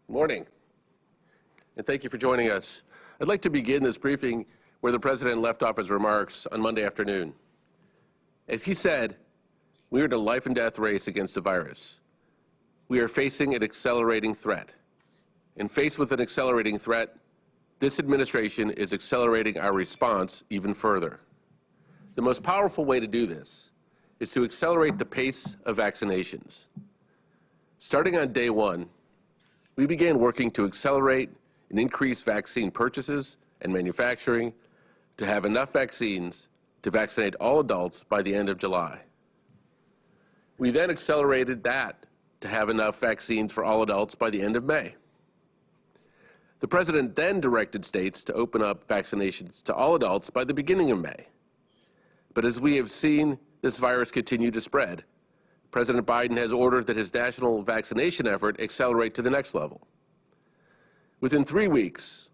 Morning, and thank you for joining us. I'd like to begin this briefing where the President left off his remarks on Monday afternoon. As he said, we are in a life and death race against the virus. We are facing an accelerating threat. And faced with an accelerating threat, this administration is accelerating our response even further. The most powerful way to do this is to accelerate the pace of vaccinations. Starting on day one, we began working to accelerate and increase vaccine purchases and manufacturing to have enough vaccines to vaccinate all adults by the end of July. We then accelerated that to have enough vaccines for all adults by the end of May. The President then directed states to open up vaccinations to all adults by the beginning of May. But as we have seen this virus continue to spread, President Biden has ordered that his national vaccination effort accelerate to the next level. Within 3 weeks,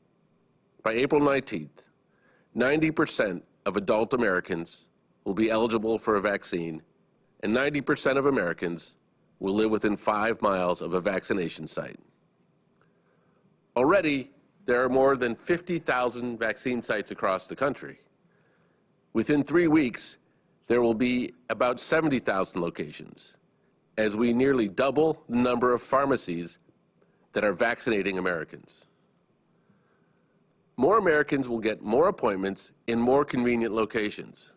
by April 19th, 90% of adult Americans will be eligible for a vaccine, and 90% of Americans will live within 5 miles of a vaccination site. Already, there are more than 50,000 vaccine sites across the country. Within 3 weeks, there will be about 70,000 locations, as we nearly double the number of pharmacies that are vaccinating Americans. More Americans will get more appointments in more convenient locations.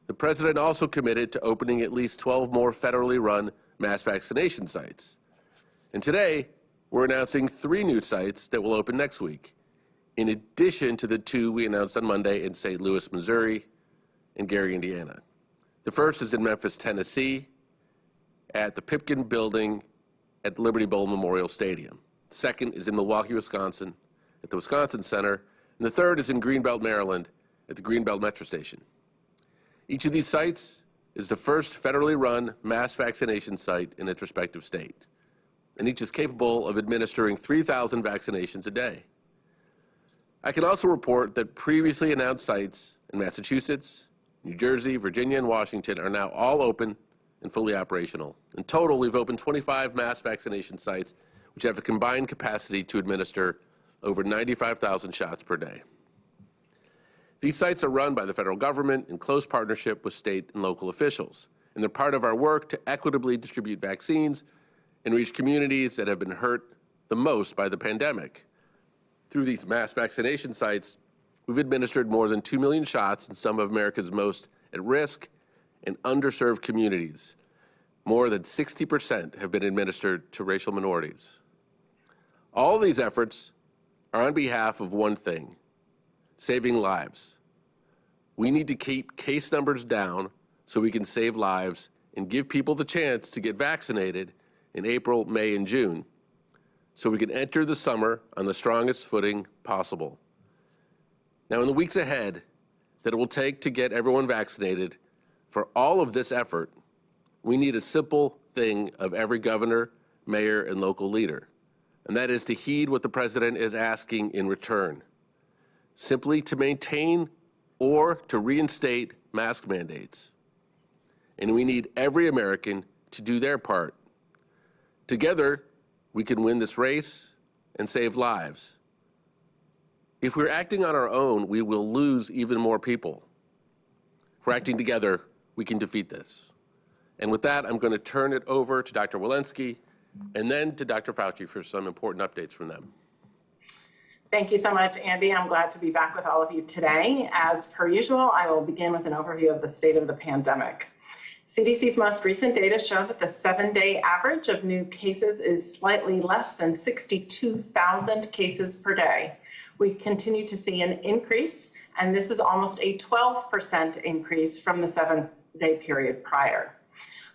The President also committed to opening at least 12 more federally run mass vaccination sites. And today, we're announcing 3 new sites that will open next week, in addition to the 2 we announced on Monday in St. Louis, Missouri, and Gary, Indiana. The first is in Memphis, Tennessee, at the Pipkin Building at Liberty Bowl Memorial Stadium. The second is in Milwaukee, Wisconsin, at the Wisconsin Center, and the third is in Greenbelt, Maryland, at the Greenbelt Metro Station. Each of these sites is the first federally run mass vaccination site in its respective state, and each is capable of administering 3,000 vaccinations a day. I can also report that previously announced sites in Massachusetts, New Jersey, Virginia, and Washington are now all open and fully operational. In total, we've opened 25 mass vaccination sites, which have a combined capacity to administer over 95,000 shots per day. These sites are run by the federal government in close partnership with state and local officials, and they're part of our work to equitably distribute vaccines and reach communities that have been hurt the most by the pandemic. Through these mass vaccination sites, we've administered more than 2 million shots in some of America's most at-risk and underserved communities. More than 60% have been administered to racial minorities. All of these efforts are on behalf of one thing: saving lives. We need to keep case numbers down so we can save lives and give people the chance to get vaccinated in April, May, and June, so we can enter the summer on the strongest footing possible. Now, in the weeks ahead that it will take to get everyone vaccinated, for all of this effort, we need a simple thing of every governor, mayor, and local leader, and that is to heed what the President is asking in return, simply to maintain or to reinstate mask mandates. And we need every American to do their part. Together, we can win this race and save lives. If we're acting on our own, we will lose even more people. If we're acting together, we can defeat this. And with that, I'm going to turn it over to Dr. Walensky and then to Dr. Fauci for some important updates from them. Thank you so much, Andy. I'm glad to be back with all of you today. As per usual, I will begin with an overview of the state of the pandemic. CDC's most recent data show that the 7-day average of new cases is slightly less than 62,000 cases per day. We continue to see an increase, and this is almost a 12% increase from the 7-day period prior.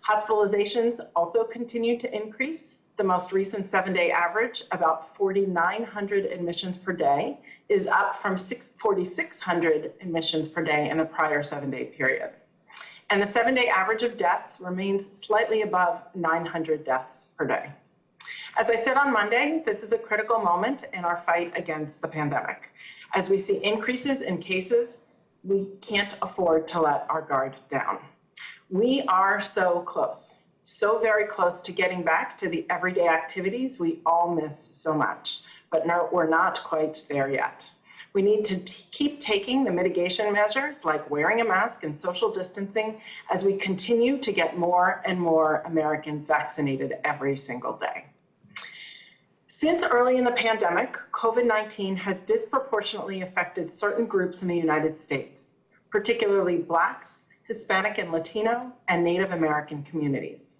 Hospitalizations also continue to increase. The most recent 7-day average, about 4,900 admissions per day, is up from 4,600 admissions per day in the prior 7-day period. And the 7-day average of deaths remains slightly above 900 deaths per day. As I said on Monday, this is a critical moment in our fight against the pandemic. As we see increases in cases, we can't afford to let our guard down. We are so close. so very close to getting back to the everyday activities we all miss so much, but no, we're not quite there yet. We need to keep taking the mitigation measures like wearing a mask and social distancing as we continue to get more and more Americans vaccinated every single day. Since early in the pandemic, COVID-19 has disproportionately affected certain groups in the United States, particularly Blacks, Hispanic and Latino, and Native American communities.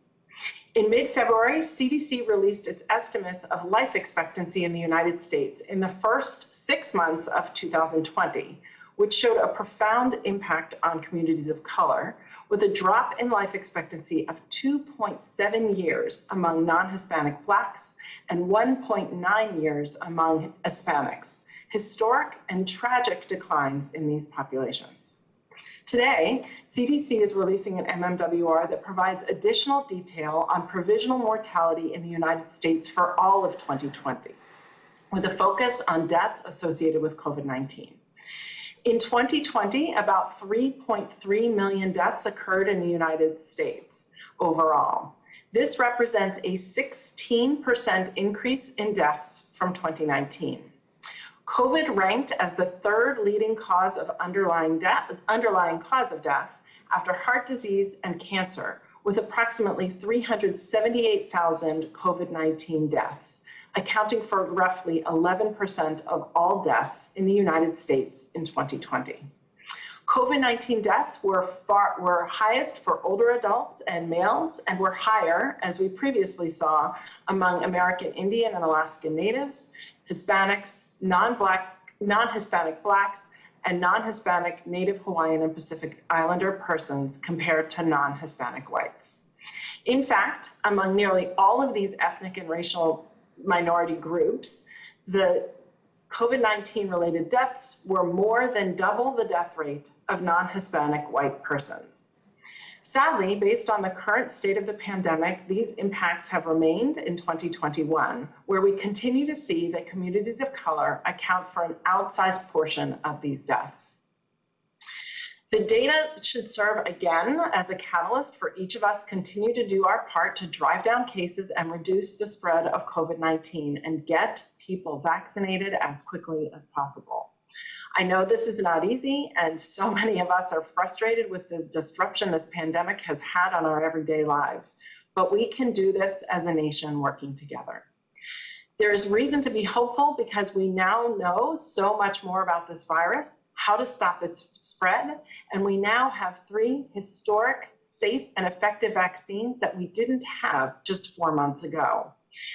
In mid-February, CDC released its estimates of life expectancy in the United States in the first 6 months of 2020, which showed a profound impact on communities of color, with a drop in life expectancy of 2.7 years among non-Hispanic Blacks and 1.9 years among Hispanics, historic and tragic declines in these populations. Today, CDC is releasing an MMWR that provides additional detail on provisional mortality in the United States for all of 2020, with a focus on deaths associated with COVID-19. In 2020, about 3.3 million deaths occurred in the United States overall. This represents a 16% increase in deaths from 2019. COVID ranked as the third leading cause of underlying cause of death after heart disease and cancer, with approximately 378,000 COVID-19 deaths, accounting for roughly 11% of all deaths in the United States in 2020. COVID-19 deaths were highest for older adults and males, and were higher, as we previously saw, among American Indian and Alaskan Natives, Hispanics, non-Hispanic Blacks, and non-Hispanic Native Hawaiian and Pacific Islander persons compared to non-Hispanic whites. In fact, among nearly all of these ethnic and racial minority groups, the COVID-19 related deaths were more than double the death rate of non-Hispanic white persons. Sadly, based on the current state of the pandemic, these impacts have remained in 2021, where we continue to see that communities of color account for an outsized portion of these deaths. The data should serve again as a catalyst for each of us continue to do our part to drive down cases and reduce the spread of COVID-19 and get people vaccinated as quickly as possible. I know this is not easy, and so many of us are frustrated with the disruption this pandemic has had on our everyday lives, but we can do this as a nation working together. There is reason to be hopeful because we now know so much more about this virus, how to stop its spread, and we now have 3 historic, safe, and effective vaccines that we didn't have just 4 months ago.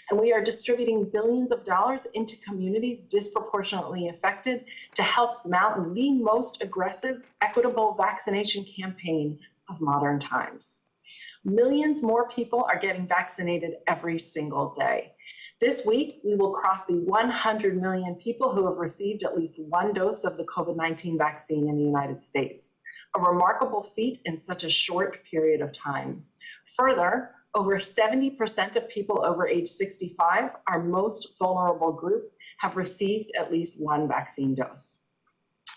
And we are distributing billions of dollars into communities disproportionately affected to help mount the most aggressive, equitable vaccination campaign of modern times. Millions more people are getting vaccinated every single day. This week, we will cross the 100 million people who have received at least 1 dose of the COVID-19 vaccine in the United States, a remarkable feat in such a short period of time. Further, over 70% of people over age 65, our most vulnerable group, have received at least 1 vaccine dose.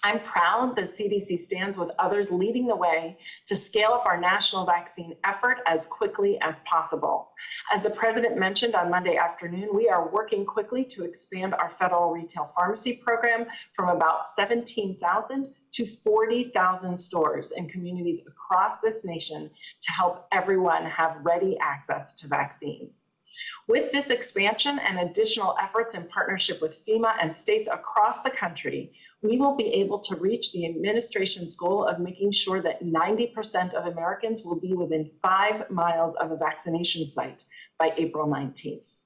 I'm proud that CDC stands with others leading the way to scale up our national vaccine effort as quickly as possible. As the President mentioned on Monday afternoon, we are working quickly to expand our federal retail pharmacy program from about 17,000 to 40,000 stores in communities across this nation to help everyone have ready access to vaccines. With this expansion and additional efforts in partnership with FEMA and states across the country, we will be able to reach the administration's goal of making sure that 90% of Americans will be within 5 miles of a vaccination site by April 19th.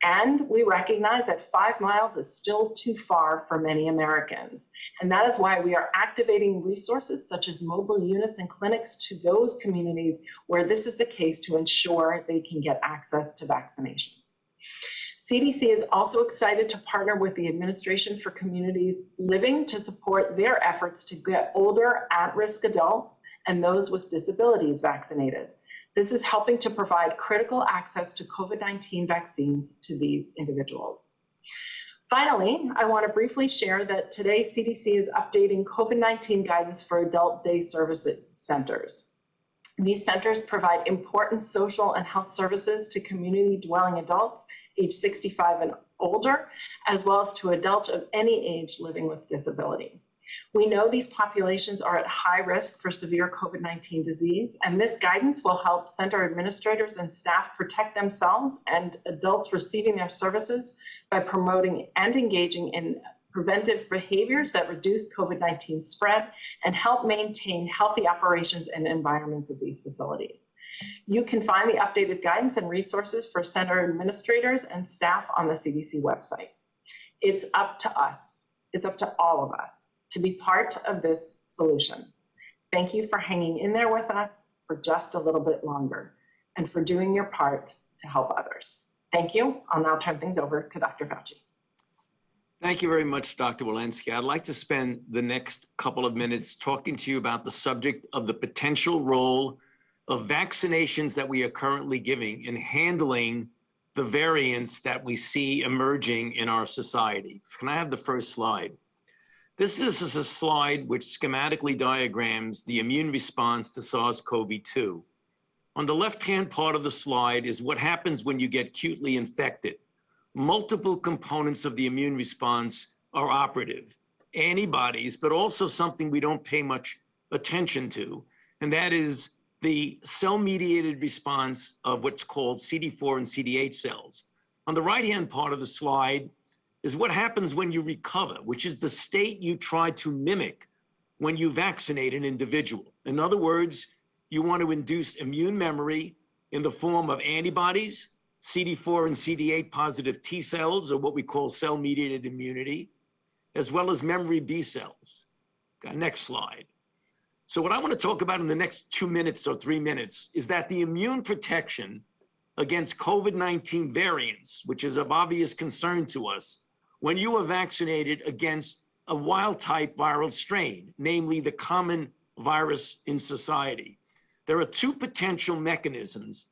And we recognize that 5 miles is still too far for many Americans. And that is why we are activating resources such as mobile units and clinics to those communities where this is the case to ensure they can get access to vaccinations. CDC is also excited to partner with the Administration for Communities Living to support their efforts to get older at-risk adults and those with disabilities vaccinated. This is helping to provide critical access to COVID-19 vaccines to these individuals. Finally, I want to briefly share that today CDC is updating COVID-19 guidance for adult day service centers. These centers provide important social and health services to community-dwelling adults age 65 and older, as well as to adults of any age living with disability. We know these populations are at high risk for severe COVID-19 disease, and this guidance will help center administrators and staff protect themselves and adults receiving their services by promoting and engaging in preventive behaviors that reduce COVID-19 spread and help maintain healthy operations and environments of these facilities. You can find the updated guidance and resources for center administrators and staff on the CDC website. It's up to us, it's up to all of us to be part of this solution. Thank you for hanging in there with us for just a little bit longer and for doing your part to help others. Thank you. I'll now turn things over to Dr. Fauci. Thank you very much, Dr. Walensky. I'd like to spend the next couple of minutes talking to you about the subject of the potential role of vaccinations that we are currently giving in handling the variants that we see emerging in our society. Can I have the first slide? This is a slide which schematically diagrams the immune response to SARS-CoV-2. On the left-hand part of the slide is what happens when you get acutely infected. Multiple components of the immune response are operative. Antibodies, but also something we don't pay much attention to, and that is the cell-mediated response of what's called CD4 and CD8 cells. On the right-hand part of the slide is what happens when you recover, which is the state you try to mimic when you vaccinate an individual. In other words, you want to induce immune memory in the form of antibodies, CD4 and CD8 positive T cells, or what we call cell-mediated immunity, as well as memory B cells. Okay, next slide. So what I want to talk about in the next 2 minutes or 3 minutes is that the immune protection against COVID-19 variants, which is of obvious concern to us, when you are vaccinated against a wild-type viral strain, namely the common virus in society. There are two potential mechanisms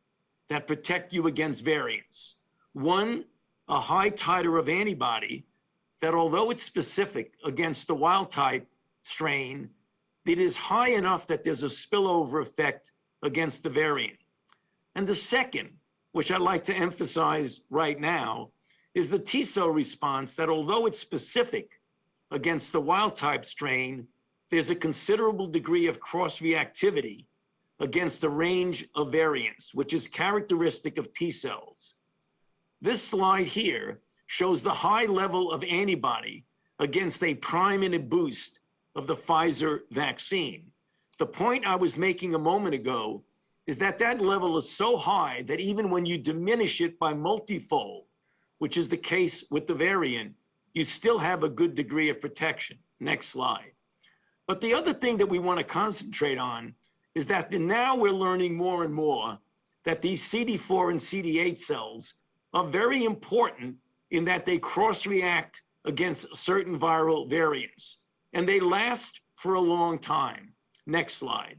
that protect you against variants. One, a high titer of antibody that, although it's specific against the wild-type strain, it is high enough that there's a spillover effect against the variant. And the second, which I'd like to emphasize right now, is the T cell response that, although it's specific against the wild-type strain, there's a considerable degree of cross-reactivity against a range of variants, which is characteristic of T cells. This slide here shows the high level of antibody against a prime and a boost of the Pfizer vaccine. The point I was making a moment ago is that that level is so high that even when you diminish it by multifold, which is the case with the variant, you still have a good degree of protection. Next slide. But the other thing that we want to concentrate on is that now we're learning more and more that these CD4 and CD8 cells are very important in that they cross-react against certain viral variants, and they last for a long time. Next slide.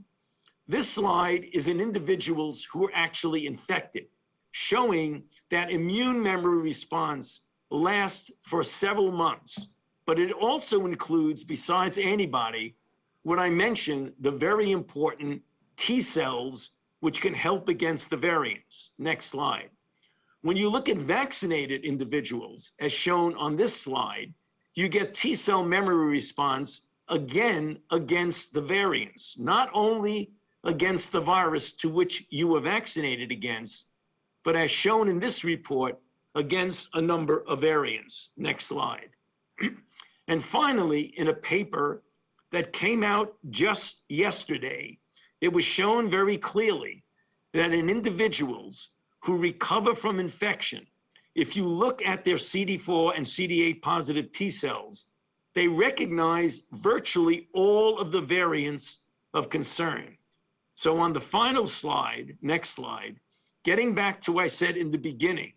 This slide is in individuals who are actually infected, showing that immune memory response lasts for several months, but it also includes, besides antibody, what I mentioned, the very important T cells, which can help against the variants. Next slide. When you look at vaccinated individuals, as shown on this slide, you get T cell memory response again against the variants, not only against the virus to which you were vaccinated against, but as shown in this report, against a number of variants. Next slide. And finally, in a paper that came out just yesterday, it was shown very clearly that in individuals who recover from infection, if you look at their CD4 and CD8 positive T cells, they recognize virtually all of the variants of concern. So on the final slide, next slide, getting back to what I said in the beginning,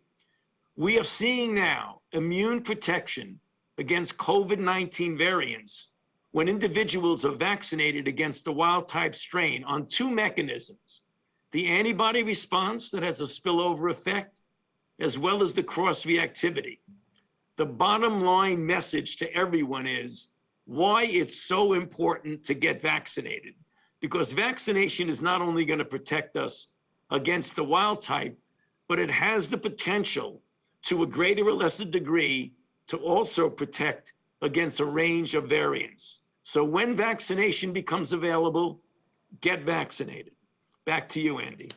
we are seeing now immune protection against COVID-19 variants when individuals are vaccinated against the wild-type strain on two mechanisms: the antibody response that has a spillover effect, as well as the cross-reactivity. The bottom line message to everyone is why it's so important to get vaccinated. because vaccination is not only going to protect us against the wild type, but it has the potential to a greater or lesser degree to also protect against a range of variants. So when vaccination becomes available, get vaccinated. Back to you, Andy.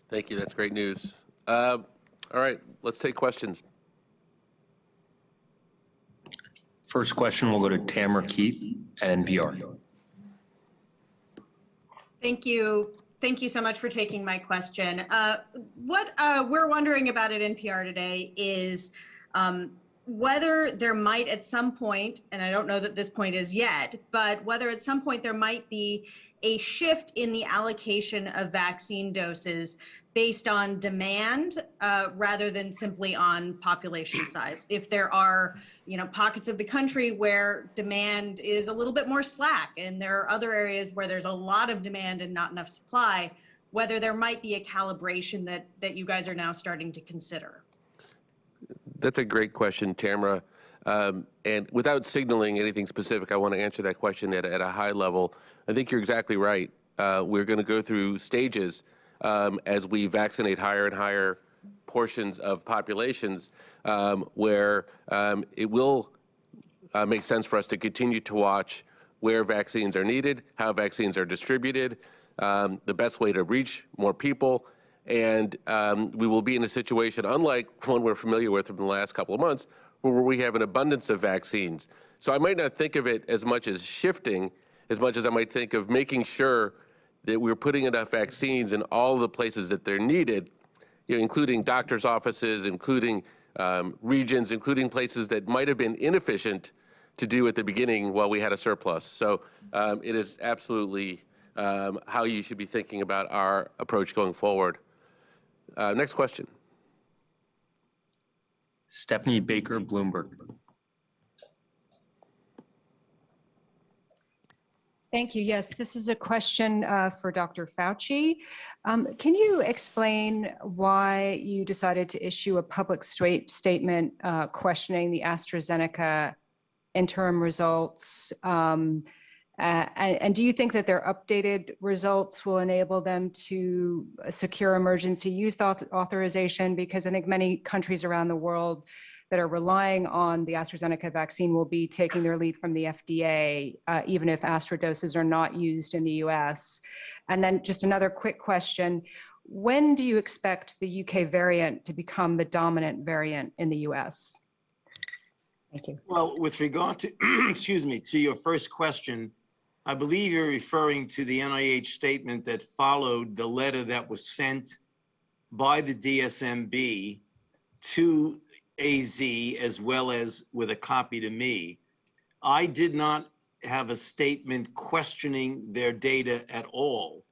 Thank you. That's great news. All right, let's take questions. First question will go to Tamara Keith at NPR. Thank you. Thank you so much for taking my question. What we're wondering about at NPR today is whether there might at some point, and I don't know that this point is yet, but whether at some point there might be a shift in the allocation of vaccine doses based on demand rather than simply on population size. If there are, pockets of the country where demand is a little bit more slack, and there are other areas where there's a lot of demand and not enough supply, whether there might be a calibration that you guys are now starting to consider. That's a great question, Tamara. And without signaling anything specific, I want to answer that question at a high level. I think you're exactly right. We're going to go through stages as we vaccinate higher and higher portions of populations where it will make sense for us to continue to watch where vaccines are needed, how vaccines are distributed, the best way to reach more people. And we will be in a situation unlike one we're familiar with from the last couple of months, where we have an abundance of vaccines. So I might not think of it as much as shifting, as much as I might think of making sure that we're putting enough vaccines in all the places that they're needed, including doctors' offices, including regions, including places that might have been inefficient to do at the beginning while we had a surplus. So it is absolutely how you should be thinking about our approach going forward. Next question. Stephanie Baker, Bloomberg. Thank you. Yes, this is a question for Dr. Fauci. Can you explain why you decided to issue a public statement questioning the AstraZeneca interim results? And do you think that their updated results will enable them to secure emergency use authorization? Because I think many countries around the world that are relying on the AstraZeneca vaccine will be taking their lead from the FDA, even if Astra doses are not used in the US. And then just another quick question. When do you expect the UK variant to become the dominant variant in the US? Thank you. Well, with regard to, excuse me, to your first question, I believe you're referring to the NIH statement that followed the letter that was sent by the DSMB to AZ, as well as with a copy to me. I did not have a statement questioning their data at all.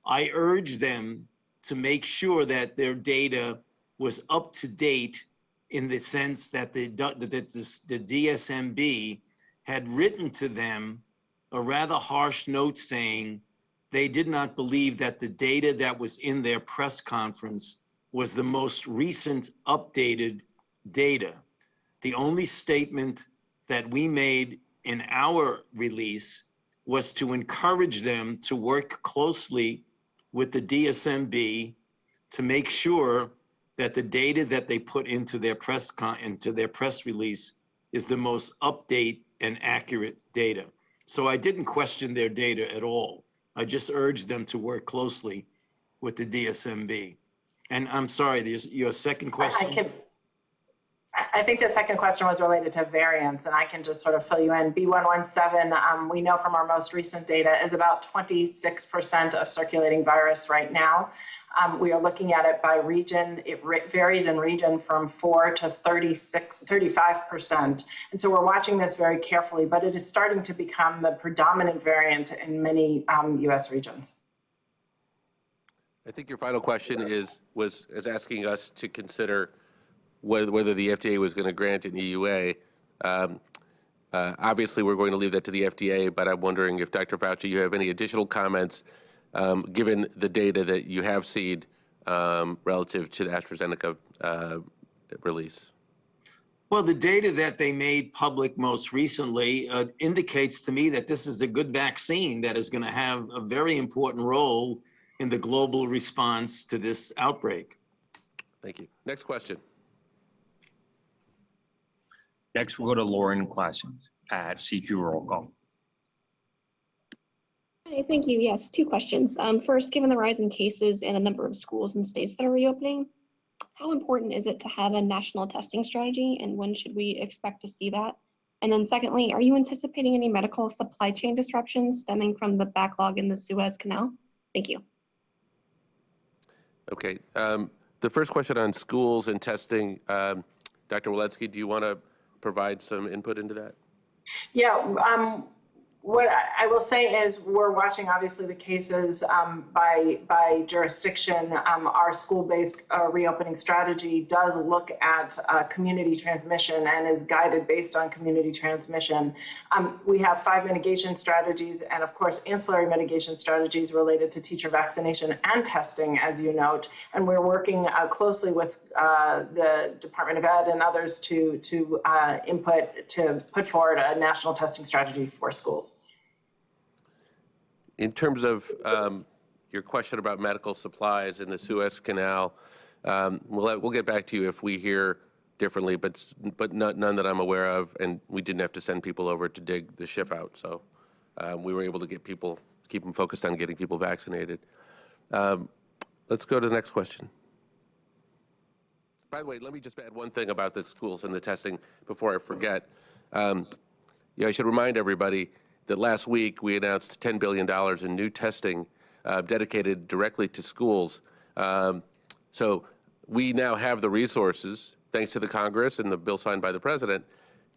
I urged them to make sure that their data was up to date in the sense that the DSMB had written to them a rather harsh note saying they did not believe that the data that was in their press conference was the most recent updated data. The only statement that we made in our release was to encourage them to work closely with the DSMB to make sure that the data that they put into their press release is the most update and accurate data. So I didn't question their data at all. I just urged them to work closely with the DSMB. And I'm sorry, your second question? I think the second question was related to variants, and I can just sort of fill you in. B117, we know from our most recent data, is about 26% of circulating virus right now. We are looking at it by region. It varies in region from 4 to 35%. And so we're watching this very carefully, but it is starting to become the predominant variant in many US regions. I think your final question was asking us to consider whether the FDA was going to grant an EUA. Obviously, we're going to leave that to the FDA, but I'm wondering if, Dr. Fauci, you have any additional comments given the data that you have seen relative to the AstraZeneca release. Well, the data that they made public most recently indicates to me that this is a good vaccine that is going to have a very important role in the global response to this outbreak. Thank you. Next question. Next, we'll go to Lauren Klassen at CQ Roll Call. Hi, thank you. Yes, two questions. First, given the rise in cases and the number of schools and states that are reopening, how important is it to have a national testing strategy, and when should we expect to see that? And then secondly, are you anticipating any medical supply chain disruptions stemming from the backlog in the Suez Canal? Thank you. Okay. The first question on schools and testing, Dr. Walensky, do you want to provide some input into that? Yeah, what I will say is we're watching obviously the cases by jurisdiction. Our school-based reopening strategy does look at community transmission and is guided based on community transmission. We have 5 mitigation strategies and of course ancillary mitigation strategies related to teacher vaccination and testing, as you note, and we're working closely with the Department of Ed and others to put forward a national testing strategy for schools. In terms of your question about medical supplies in the Suez Canal, we'll get back to you if we hear differently, but none that I'm aware of, and we didn't have to send people over to dig the ship out, so we were able to keep them focused on getting people vaccinated. Let's go to the next question. By the way, let me just add one thing about the schools and the testing before I forget. I should remind everybody that last week we announced $10 billion in new testing dedicated directly to schools. So we now have the resources, thanks to the Congress and the bill signed by the President,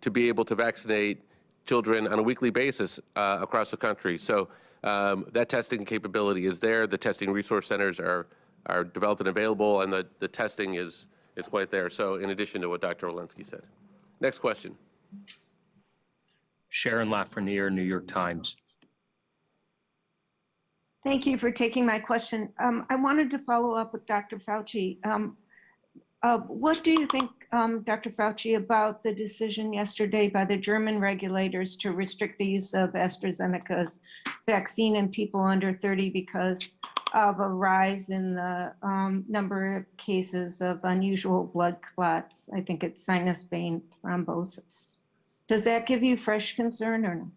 to be able to vaccinate children on a weekly basis across the country. So that testing capability is there. The testing resource centers are developed and available, and the testing is quite there. So in addition to what Dr. Walensky said. Next question. Sharon Lafreniere, New York Times. Thank you for taking my question. I wanted to follow up with Dr. Fauci. What do you think, Dr. Fauci, about the decision yesterday by the German regulators to restrict the use of AstraZeneca's vaccine in people under 30 because of a rise in the number of cases of unusual blood clots? I think it's sinus vein thrombosis. Does that give you fresh concern or no?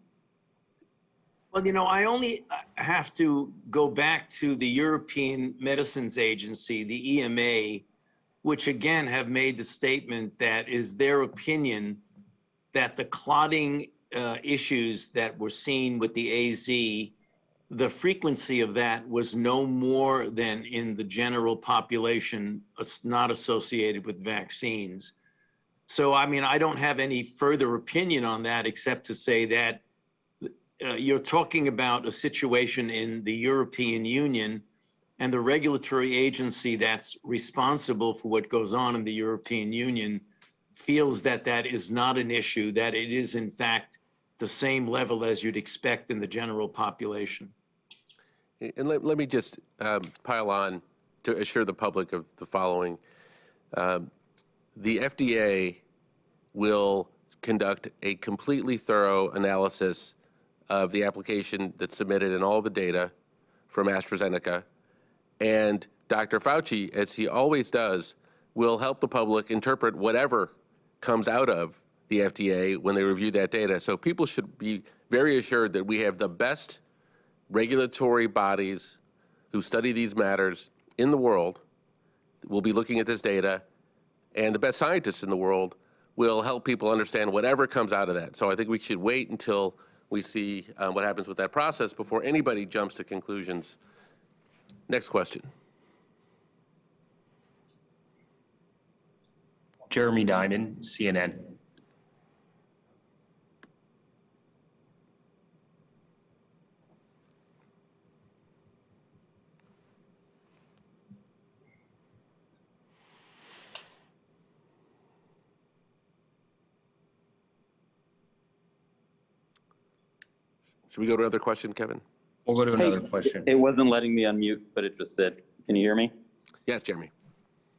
Well, I only have to go back to the European Medicines Agency, the EMA, which again have made the statement that is their opinion that the clotting issues that were seen with the AZ, the frequency of that was no more than in the general population not associated with vaccines. So, I don't have any further opinion on that except to say that you're talking about a situation in the European Union, and the regulatory agency that's responsible for what goes on in the European Union feels that that is not an issue, that it is in fact the same level as you'd expect in the general population. And let me just pile on to assure the public of the following. The FDA will conduct a completely thorough analysis of the application that's submitted and all the data from AstraZeneca. And Dr. Fauci, as he always does, will help the public interpret whatever comes out of the FDA when they review that data. So people should be very assured that we have the best regulatory bodies who study these matters in the world. We'll be looking at this data, and the best scientists in the world will help people understand whatever comes out of that. So I think we should wait until we see what happens with that process before anybody jumps to conclusions. Next question. Jeremy Diamond, CNN. Should we go to another question, Kevin? We'll go to another question. It wasn't letting me unmute, but it just did. Can you hear me? Yes, Jeremy.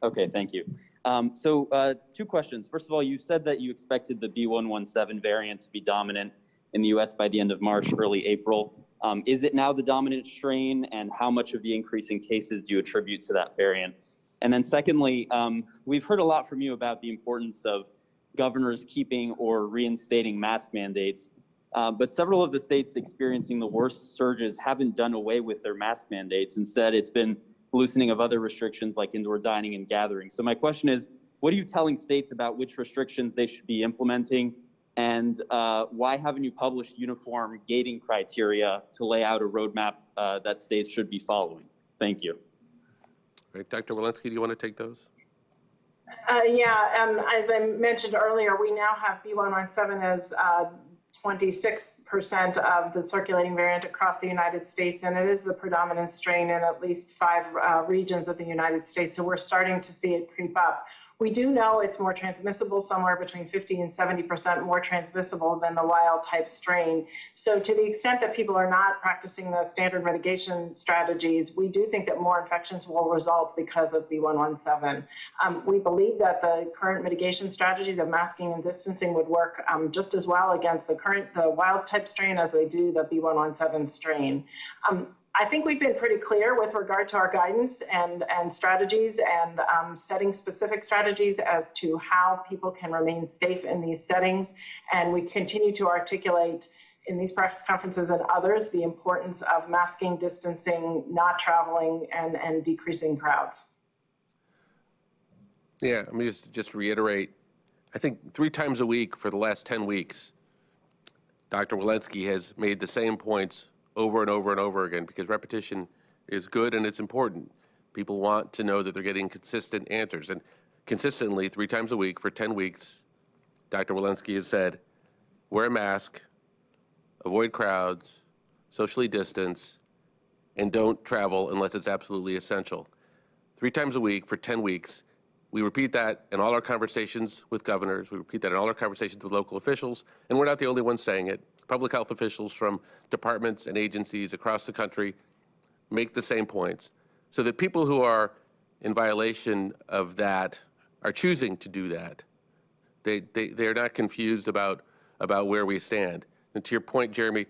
Okay, thank you. Two questions. First of all, you said that you expected the B117 variant to be dominant in the US by the end of March, early April. Is it now the dominant strain, and how much of the increase in cases do you attribute to that variant? And then secondly, we've heard a lot from you about the importance of governors keeping or reinstating mask mandates, but several of the states experiencing the worst surges haven't done away with their mask mandates. Instead, it's been loosening of other restrictions like indoor dining and gatherings. So my question is, what are you telling states about which restrictions they should be implementing? And why haven't you published uniform gating criteria to lay out a roadmap that states should be following? Thank you. All right, Dr. Walensky, do you want to take those? As I mentioned earlier, we now have B117 as 26% of the circulating variant across the United States, and it is the predominant strain in at least 5 regions of the United States. So we're starting to see it creep up. We do know it's more transmissible, somewhere between 50 and 70% more transmissible than the wild type strain. So to the extent that people are not practicing the standard mitigation strategies, we do think that more infections will result because of B117. We believe that the current mitigation strategies of masking and distancing would work just as well against the wild type strain as they do the B117 strain. I think we've been pretty clear with regard to our guidance and strategies and setting specific strategies as to how people can remain safe in these settings. And we continue to articulate in these press conferences and others the importance of masking, distancing, not traveling, and decreasing crowds. Yeah, let me just reiterate. I think 3 times a week for the last 10 weeks, Dr. Walensky has made the same points over and over and over again, because repetition is good and it's important. People want to know that they're getting consistent answers. And consistently, 3 times a week for 10 weeks, Dr. Walensky has said, wear a mask, avoid crowds, socially distance, and don't travel unless it's absolutely essential. 3 times a week for 10 weeks. We repeat that in all our conversations with governors. We repeat that in all our conversations with local officials. And we're not the only ones saying it. Public health officials from departments and agencies across the country make the same points, so that people who are in violation of that are choosing to do that. They're not confused about where we stand. And to your point, Jeremy,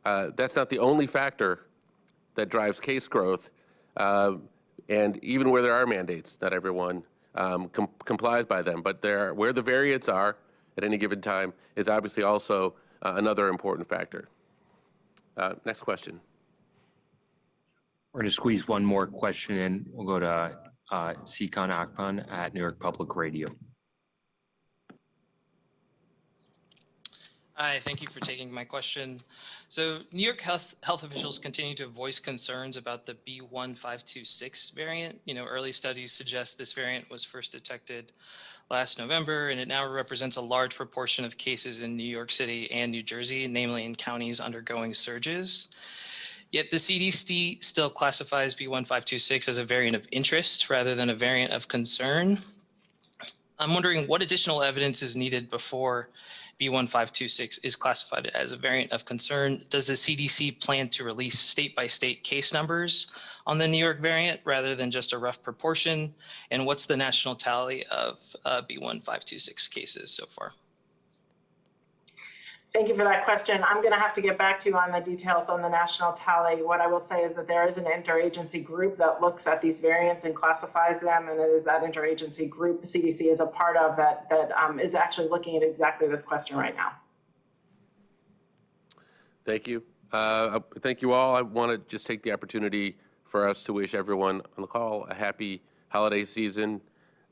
that's not the only factor that drives case growth. And even where there are mandates, not everyone complies by them. But where the variants are at any given time is obviously also another important factor. Next question. We're going to squeeze one more question in. We'll go to Sikan Akpan at New York Public Radio. Hi, thank you for taking my question. So New York health officials continue to voice concerns about the B1526 variant. Early studies suggest this variant was first detected last November, and it now represents a large proportion of cases in New York City and New Jersey, namely in counties undergoing surges. Yet the CDC still classifies B1526 as a variant of interest rather than a variant of concern. I'm wondering what additional evidence is needed before B1526 is classified as a variant of concern. Does the CDC plan to release state-by-state case numbers on the New York variant rather than just a rough proportion? And what's the national tally of B1526 cases so far? Thank you for that question. I'm going to have to get back to you on the details on the national tally. What I will say is that there is an interagency group that looks at these variants and classifies them, and it is that interagency group CDC is a part of that is actually looking at exactly this question right now. Thank you. Thank you all. I want to just take the opportunity for us to wish everyone on the call a happy holiday season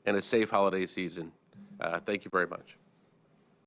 and a safe holiday season. Thank you very much.